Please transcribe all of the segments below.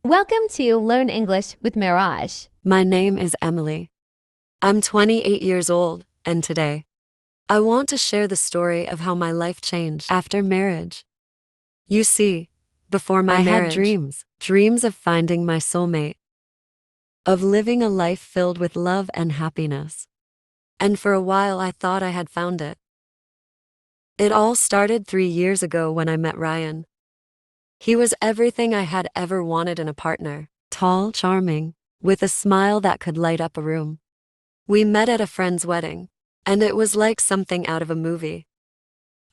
Welcome to Learn English with Mirage. My name is Emily. I'm 28 years old, and today, I want to share the story of how my life changed after marriage. You see, before my marriage, I had dreams of finding my soulmate, of living a life filled with love and happiness. And for a while I thought I had found it. It all started 3 years ago when I met Ryan. He was everything I had ever wanted in a partner. Tall, charming, with a smile that could light up a room. We met at a friend's wedding, and it was like something out of a movie.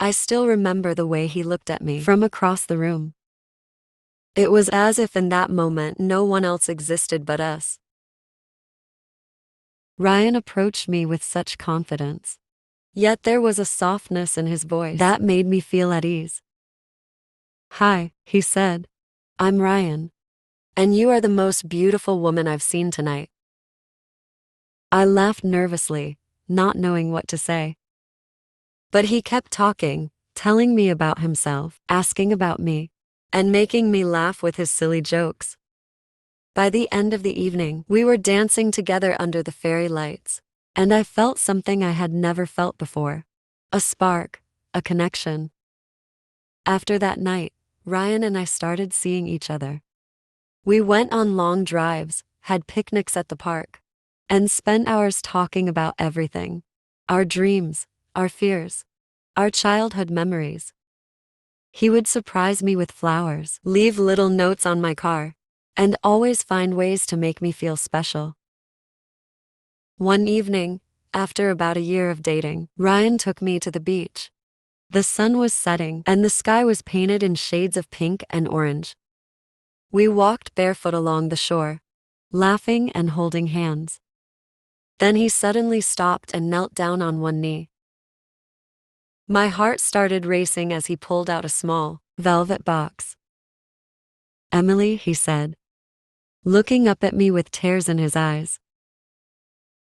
I still remember the way he looked at me from across the room. It was as if in that moment no one else existed but us. Ryan approached me with such confidence, yet there was a softness in his voice that made me feel at ease. "Hi," he said. "I'm Ryan, and you are the most beautiful woman I've seen tonight." I laughed nervously, not knowing what to say. But he kept talking, telling me about himself, asking about me, and making me laugh with his silly jokes. By the end of the evening, we were dancing together under the fairy lights, and I felt something I had never felt before. A spark, a connection. After that night, Ryan and I started seeing each other. We went on long drives, had picnics at the park, and spent hours talking about everything. Our dreams, our fears, our childhood memories. He would surprise me with flowers, leave little notes on my car, and always find ways to make me feel special. One evening, after about a year of dating, Ryan took me to the beach. The sun was setting, and the sky was painted in shades of pink and orange. We walked barefoot along the shore, laughing and holding hands. Then he suddenly stopped and knelt down on one knee. My heart started racing as he pulled out a small, velvet box. "Emily," he said, looking up at me with tears in his eyes.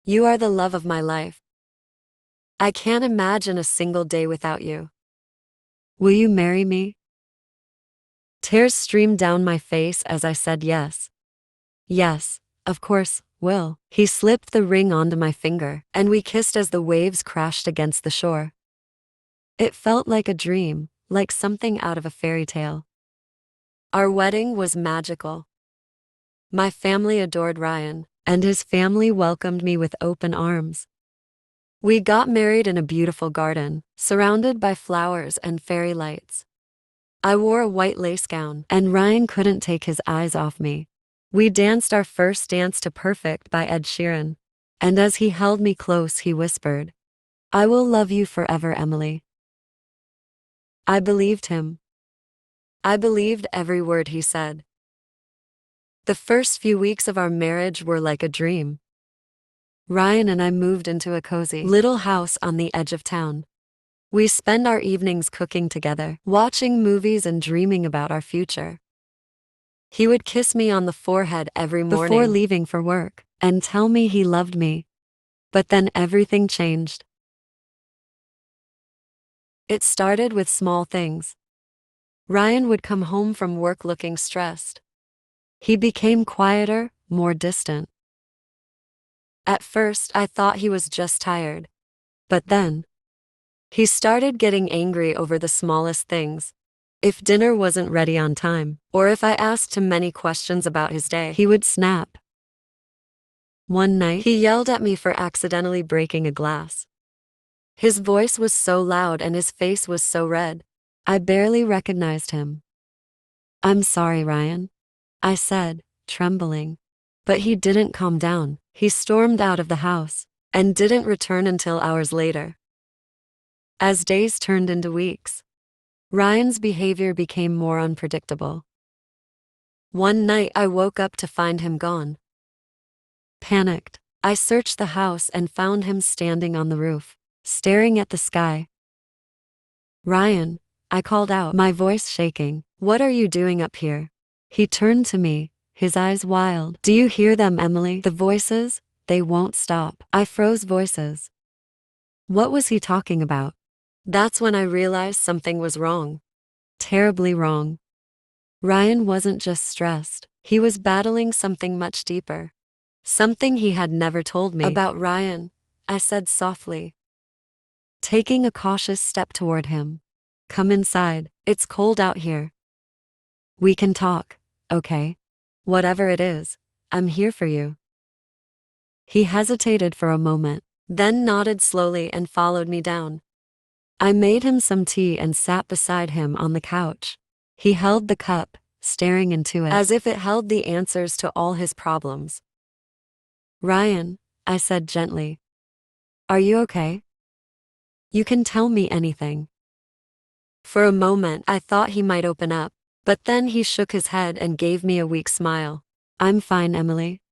"You are the love of my life. I can't imagine a single day without you. Will you marry me?" Tears streamed down my face as I said yes. "Yes, of course, will." He slipped the ring onto my finger, and we kissed as the waves crashed against the shore. It felt like a dream, like something out of a fairy tale. Our wedding was magical. My family adored Ryan, and his family welcomed me with open arms. We got married in a beautiful garden, surrounded by flowers and fairy lights. I wore a white lace gown, and Ryan couldn't take his eyes off me. We danced our first dance to Perfect by Ed Sheeran, and as he held me close, he whispered, "I will love you forever, Emily." I believed him. I believed every word he said. The first few weeks of our marriage were like a dream. Ryan and I moved into a cozy little house on the edge of town. We spent our evenings cooking together, watching movies and dreaming about our future. He would kiss me on the forehead every morning before leaving for work and tell me he loved me. But then everything changed. It started with small things. Ryan would come home from work looking stressed. He became quieter, more distant. At first, I thought he was just tired. But then, he started getting angry over the smallest things. If dinner wasn't ready on time, or if I asked him many questions about his day, he would snap. One night, he yelled at me for accidentally breaking a glass. His voice was so loud and his face was so red, I barely recognized him. "I'm sorry, Ryan," I said, trembling. But he didn't calm down. He stormed out of the house and didn't return until hours later. As days turned into weeks, Ryan's behavior became more unpredictable. One night I woke up to find him gone. Panicked, I searched the house and found him standing on the roof, staring at the sky. "Ryan," I called out, my voice shaking, "what are you doing up here?" He turned to me, his eyes wild. "Do you hear them, Emily? The voices? They won't stop." I froze. Voices. What was he talking about? That's when I realized something was wrong. Terribly wrong. Ryan wasn't just stressed. He was battling something much deeper. Something he had never told me about. Ryan, I said softly, taking a cautious step toward him. Come inside. It's cold out here. We can talk, okay? Whatever it is, I'm here for you. He hesitated for a moment, then nodded slowly and followed me down. I made him some tea and sat beside him on the couch. He held the cup, staring into it, as if it held the answers to all his problems. Ryan, I said gently, are you okay? You can tell me anything. For a moment, I thought he might open up, but then he shook his head and gave me a weak smile. I'm fine, Emily.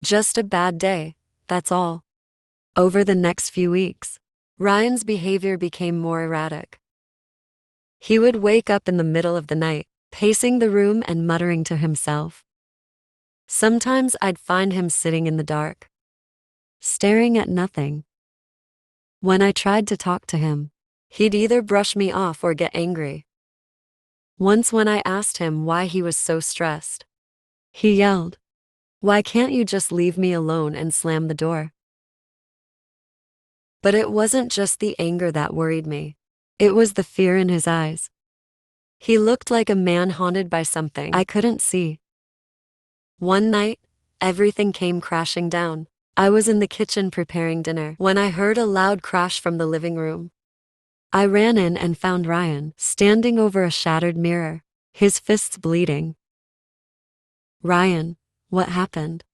Just a bad day, that's all. Over the next few weeks, Ryan's behavior became more erratic. He would wake up in the middle of the night, pacing the room and muttering to himself. Sometimes I'd find him sitting in the dark, staring at nothing. When I tried to talk to him, he'd either brush me off or get angry. Once when I asked him why he was so stressed, he yelled, "Why can't you just leave me alone?" and slammed the door. But it wasn't just the anger that worried me. It was the fear in his eyes. He looked like a man haunted by something I couldn't see. One night, everything came crashing down. I was in the kitchen preparing dinner when I heard a loud crash from the living room. I ran in and found Ryan standing over a shattered mirror, his fists bleeding. Ryan, what happened?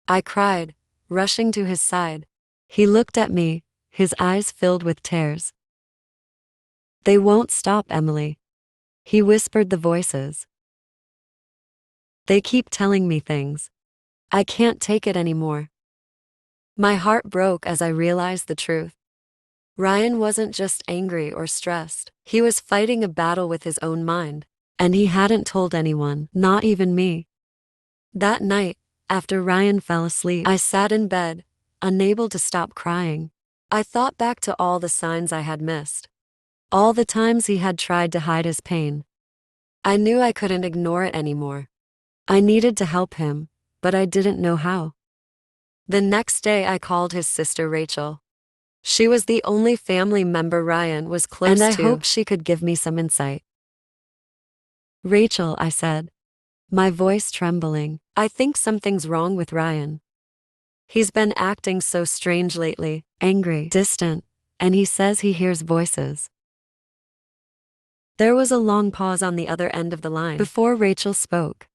I cried, rushing to his side. He looked at me, his eyes filled with tears. They won't stop, Emily. He whispered the voices. They keep telling me things. I can't take it anymore. My heart broke as I realized the truth. Ryan wasn't just angry or stressed. He was fighting a battle with his own mind, and he hadn't told anyone, not even me. That night, after Ryan fell asleep, I sat in bed, unable to stop crying. I thought back to all the signs I had missed, all the times he had tried to hide his pain. I knew I couldn't ignore it anymore. I needed to help him, but I didn't know how. The next day I called his sister Rachel. She was the only family member Ryan was close to, and I hoped she could give me some insight. Rachel, I said, my voice trembling, I think something's wrong with Ryan. He's been acting so strange lately, angry, distant, and he says he hears voices. There was a long pause on the other end of the line before Rachel spoke.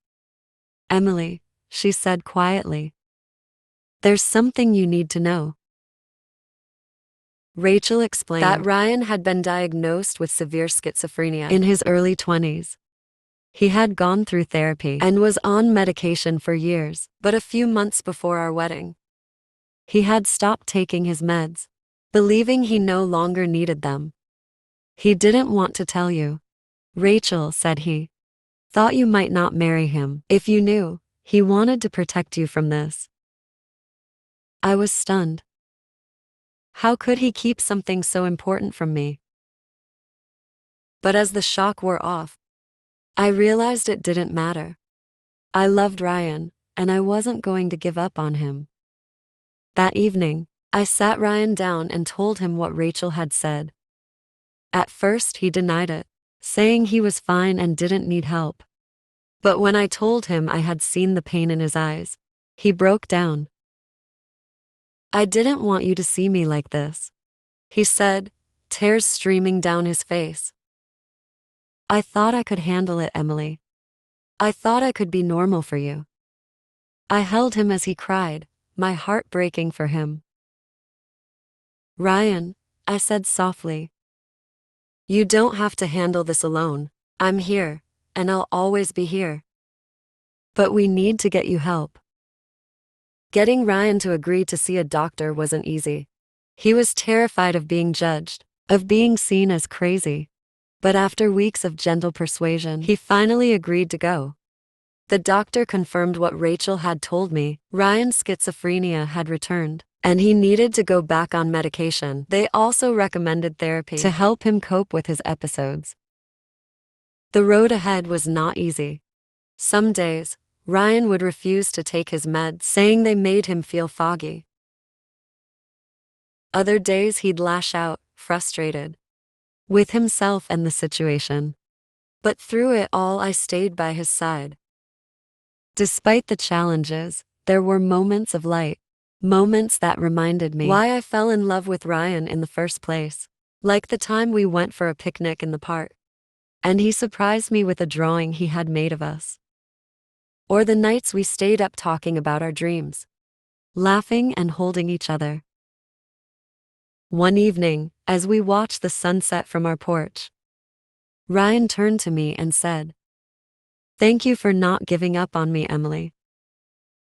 Emily, she said quietly, there's something you need to know. Rachel explained that Ryan had been diagnosed with severe schizophrenia in his early 20s. He had gone through therapy and was on medication for years, but a few months before our wedding, he had stopped taking his meds, believing he no longer needed them. He didn't want to tell you. Rachel, said he, thought you might not marry him if you knew. He wanted to protect you from this. I was stunned. How could he keep something so important from me? But as the shock wore off, I realized it didn't matter. I loved Ryan, and I wasn't going to give up on him. That evening, I sat Ryan down and told him what Rachel had said. At first he denied it, saying he was fine and didn't need help. But when I told him I had seen the pain in his eyes, he broke down. I didn't want you to see me like this, he said, tears streaming down his face. I thought I could handle it, Emily. I thought I could be normal for you. I held him as he cried, my heart breaking for him. Ryan, I said softly, you don't have to handle this alone. I'm here, and I'll always be here. But we need to get you help. Getting Ryan to agree to see a doctor wasn't easy. He was terrified of being judged, of being seen as crazy. But after weeks of gentle persuasion, he finally agreed to go. The doctor confirmed what Rachel had told me. Ryan's schizophrenia had returned, and he needed to go back on medication. They also recommended therapy to help him cope with his episodes. The road ahead was not easy. Some days, Ryan would refuse to take his meds, saying they made him feel foggy. Other days he'd lash out, frustrated with himself and the situation. But through it all, I stayed by his side. Despite the challenges, there were moments of light, moments that reminded me why I fell in love with Ryan in the first place. Like the time we went for a picnic in the park, and he surprised me with a drawing he had made of us. Or the nights we stayed up talking about our dreams, laughing and holding each other. One evening, as we watched the sunset from our porch, Ryan turned to me and said, "Thank you for not giving up on me, Emily."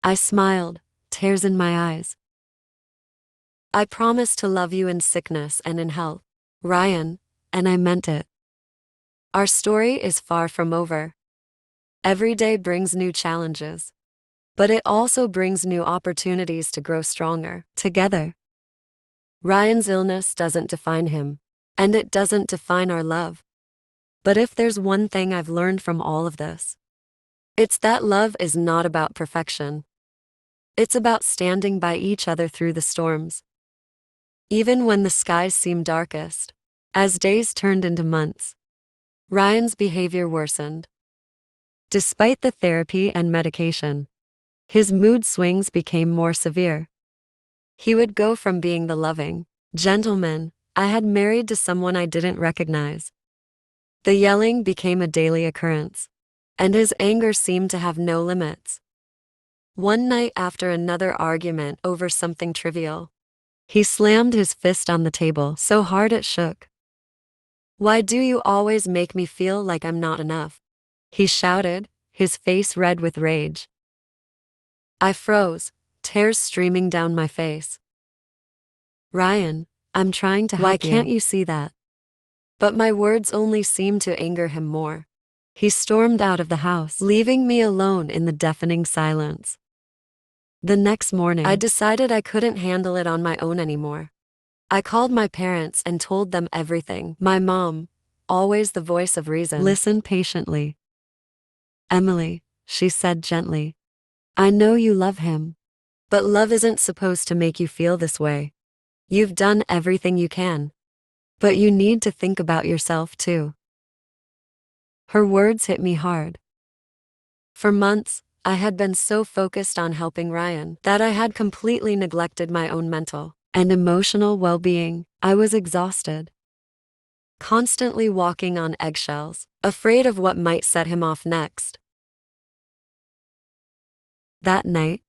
I smiled, tears in my eyes. "I promise to love you in sickness and in health, Ryan, and I meant it." Our story is far from over. Every day brings new challenges, but it also brings new opportunities to grow stronger together. Ryan's illness doesn't define him, and it doesn't define our love. But if there's one thing I've learned from all of this, it's that love is not about perfection. It's about standing by each other through the storms. Even when the skies seemed darkest, as days turned into months, Ryan's behavior worsened. Despite the therapy and medication, his mood swings became more severe. He would go from being the loving gentleman I had married to someone I didn't recognize. The yelling became a daily occurrence, and his anger seemed to have no limits. One night after another argument over something trivial, he slammed his fist on the table so hard it shook. "Why do you always make me feel like I'm not enough?" he shouted, his face red with rage. I froze, tears streaming down my face. "Ryan, I'm trying to help you. Why can't you see that?" But my words only seemed to anger him more. He stormed out of the house, leaving me alone in the deafening silence. The next morning, I decided I couldn't handle it on my own anymore. I called my parents and told them everything. My mom, always the voice of reason, listened patiently. "Emily," she said gently, "I know you love him, but love isn't supposed to make you feel this way. You've done everything you can, but you need to think about yourself too." Her words hit me hard. For months, I had been so focused on helping Ryan that I had completely neglected my own mental and emotional well-being. I was exhausted, constantly walking on eggshells, afraid of what might set him off next. That night,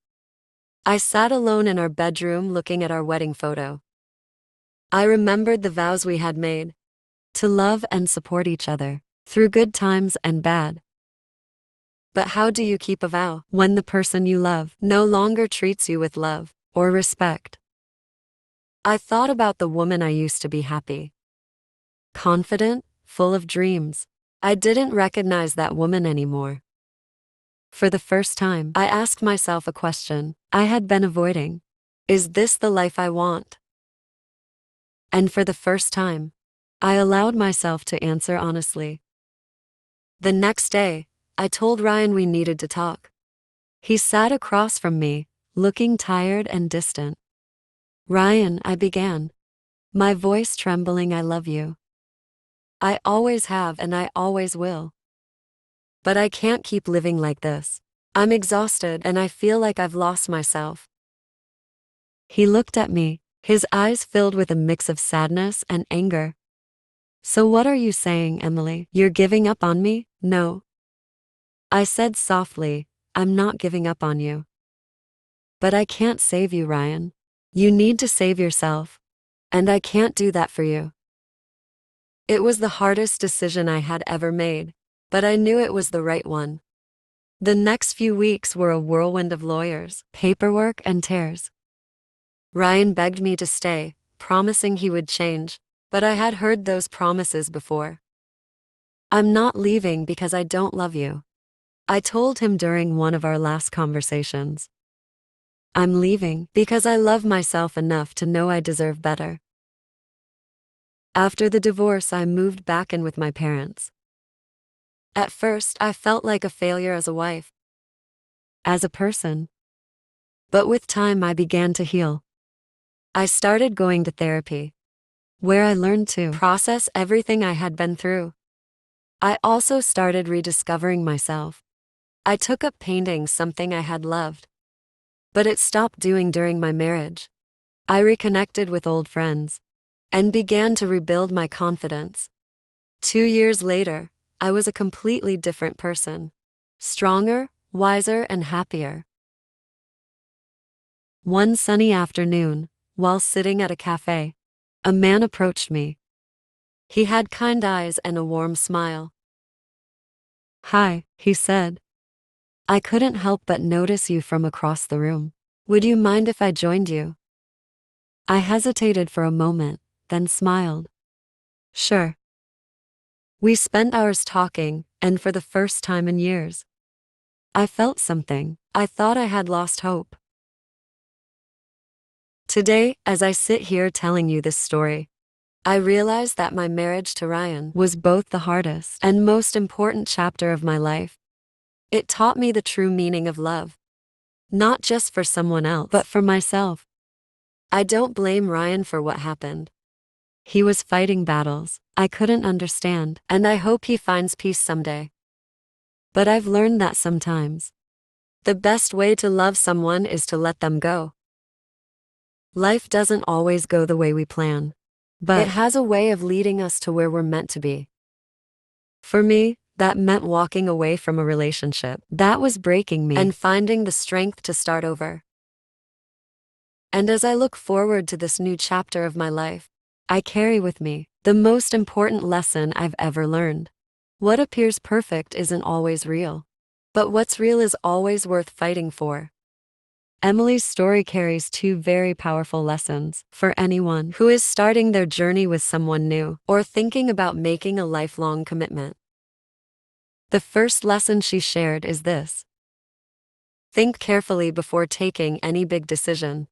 I sat alone in our bedroom looking at our wedding photo. I remembered the vows we had made, to love and support each other, through good times and bad. But how do you keep a vow when the person you love no longer treats you with love or respect? I thought about the woman I used to be, happy, confident, full of dreams. I didn't recognize that woman anymore. For the first time, I asked myself a question I had been avoiding. Is this the life I want? And for the first time, I allowed myself to answer honestly. The next day, I told Ryan we needed to talk. He sat across from me, looking tired and distant. "Ryan," I began, my voice trembling, "I love you. I always have and I always will. But I can't keep living like this. I'm exhausted and I feel like I've lost myself." He looked at me, his eyes filled with a mix of sadness and anger. "So what are you saying, Emily? You're giving up on me?" "No," I said softly, "I'm not giving up on you. But I can't save you, Ryan. You need to save yourself. And I can't do that for you." It was the hardest decision I had ever made, but I knew it was the right one. The next few weeks were a whirlwind of lawyers, paperwork, and tears. Ryan begged me to stay, promising he would change, but I had heard those promises before. "I'm not leaving because I don't love you," I told him during one of our last conversations. "I'm leaving because I love myself enough to know I deserve better." After the divorce, I moved back in with my parents. At first, I felt like a failure as a wife. as a person. But with time, I began to heal. I started going to therapy, where I learned to process everything I had been through. I also started rediscovering myself. I took up painting, something I had loved, but it stopped doing during my marriage. I reconnected with old friends and began to rebuild my confidence. 2 years later, I was a completely different person, stronger, wiser, and happier. One sunny afternoon, while sitting at a cafe, a man approached me. He had kind eyes and a warm smile. "Hi," he said. "I couldn't help but notice you from across the room. Would you mind if I joined you?" I hesitated for a moment, then smiled. "Sure." We spent hours talking, and for the first time in years, I felt something. I thought I had lost hope. Today, as I sit here telling you this story, I realize that my marriage to Ryan was both the hardest and most important chapter of my life. It taught me the true meaning of love, not just for someone else, but for myself. I don't blame Ryan for what happened. He was fighting battles I couldn't understand, and I hope he finds peace someday. But I've learned that sometimes the best way to love someone is to let them go. Life doesn't always go the way we plan, but it has a way of leading us to where we're meant to be. For me, that meant walking away from a relationship that was breaking me and finding the strength to start over. And as I look forward to this new chapter of my life, I carry with me the most important lesson I've ever learned. What appears perfect isn't always real, but what's real is always worth fighting for. Emily's story carries two very powerful lessons for anyone who is starting their journey with someone new or thinking about making a lifelong commitment. The first lesson she shared is this: think carefully before taking any big decision.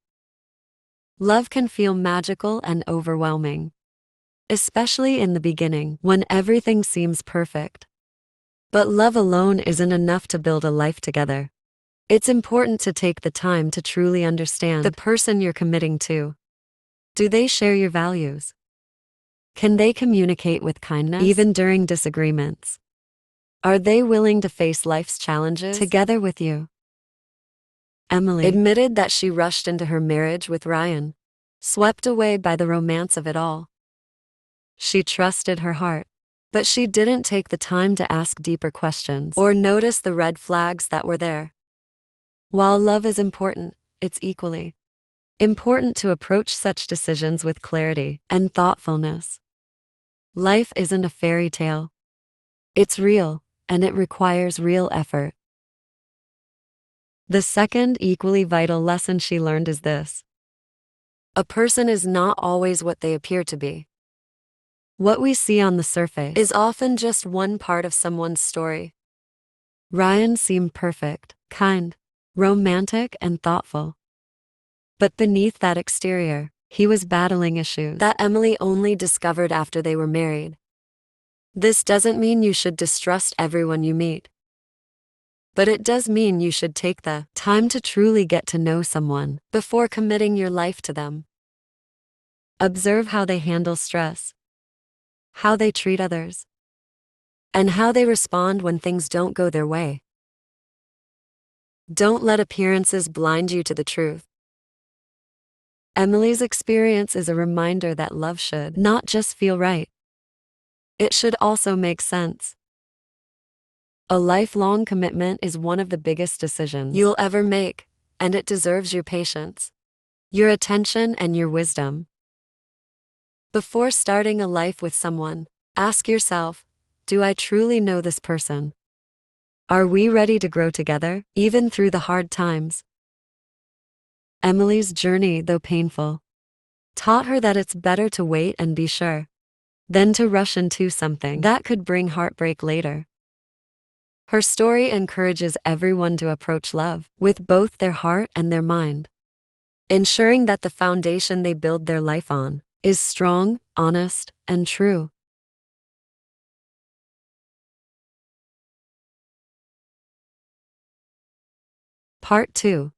Love can feel magical and overwhelming, especially in the beginning when everything seems perfect. But love alone isn't enough to build a life together. It's important to take the time to truly understand the person you're committing to. Do they share your values? Can they communicate with kindness, even during disagreements? Are they willing to face life's challenges together with you? Emily admitted that she rushed into her marriage with Ryan, swept away by the romance of it all. She trusted her heart, but she didn't take the time to ask deeper questions or notice the red flags that were there. While love is important, it's equally important to approach such decisions with clarity and thoughtfulness. Life isn't a fairy tale. It's real, and it requires real effort. The second equally vital lesson she learned is this: a person is not always what they appear to be. What we see on the surface is often just one part of someone's story. Ryan seemed perfect, kind, romantic, and thoughtful. But beneath that exterior, he was battling issues that Emily only discovered after they were married. This doesn't mean you should distrust everyone you meet, but it does mean you should take the time to truly get to know someone before committing your life to them. Observe how they handle stress, how they treat others, and how they respond when things don't go their way. Don't let appearances blind you to the truth. Emily's experience is a reminder that love should not just feel right. It should also make sense. A lifelong commitment is one of the biggest decisions you'll ever make, and it deserves your patience, your attention, and your wisdom. Before starting a life with someone, ask yourself, do I truly know this person? Are we ready to grow together, even through the hard times? Emily's journey, though painful, taught her that it's better to wait and be sure than to rush into something that could bring heartbreak later. Her story encourages everyone to approach love with both their heart and their mind, ensuring that the foundation they build their life on is strong, honest, and true. Part 2.